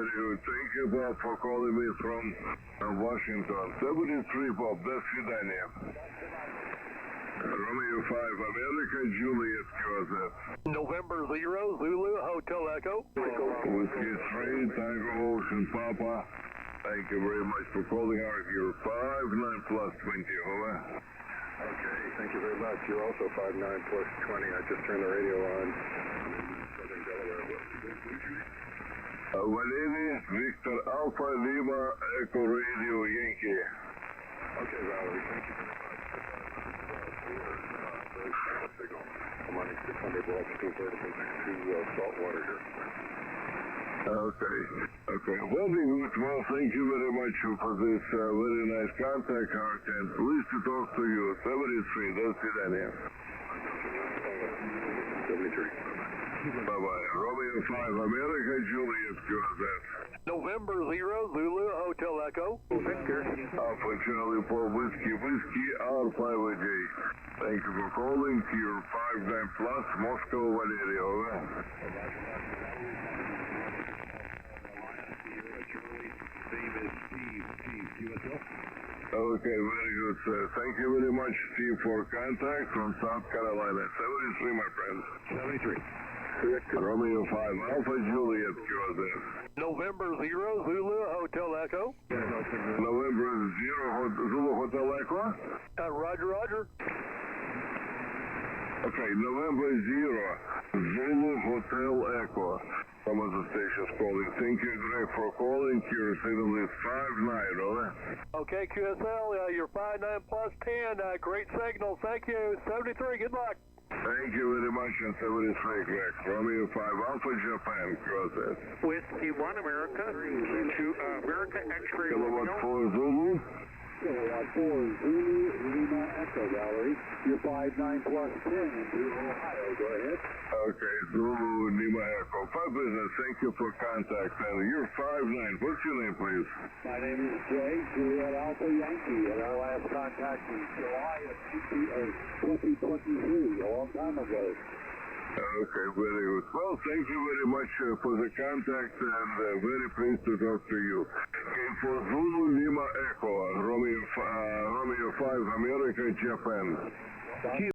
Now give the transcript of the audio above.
very good. Thank you, Bob, for calling me from Washington. 73, Bob. До свидания. Romeo 5, America, Juliet, QZ. November 0, Zulu, Hotel Echo. Whiskey 3, Tiger Ocean, Papa. Thank you very much for calling RQ 59 plus 20, over. Okay, thank you very much. You're also 59 plus 20. I just turned the radio on. I'm in southern Delaware. Valery, Victor Alpha, Lima, Echo Radio, Yankee. Okay, Valerie, thank you very much. I'm running 600 watts, convertible next to saltwater here. Okay. Very good. Well, thank you very much for this very nice contact, Art, and pleased to talk to you. 73, до свидания. 73. Bye-bye. Romeo 5, America, Juliet, QZ. November 0, Zulu, Hotel Echo. Victor. Alpha Charlie for Whiskey, R5AJ. Thank you for calling. Tier 59 plus, Moscow, Valery, over. Okay, very good, sir. Thank you very much, Steve, for contact from South Carolina. 73, my friend. 73. Romeo 5, Alpha Juliet, QZ. November 0, Zulu, Hotel Echo. November 0, Zulu Hotel Echo. Roger. Okay, November 0, Zulu Hotel Echo. Some of the stations calling. Thank you, Greg, for calling. Here, signal is 59, over. Okay, QSL, you're 59 plus 10. Great signal. Thank you. 73, good luck. Thank you very much, and 73, Greg. Romeo 5, Alpha Japan, QZ. Whiskey 1, America, to America X-ray. Kilowatt 4 Zulu. Kilowatt 4 Zulu, Lima Echo, Valerie. You're 59 plus 10 into Ohio. Go ahead. Okay, Zulu, Lima Echo. 5 business, thank you for contact. And you're 59. What's your name, please? My name is Jay, Juliet Alpha Yankee, and our last contact in July of 2023, a long time ago. Okay, very good. Well, thank you very much for the contact, and very pleased to talk to you. Okay, for Zulu Lima Echo, Romeo 5, America, Japan.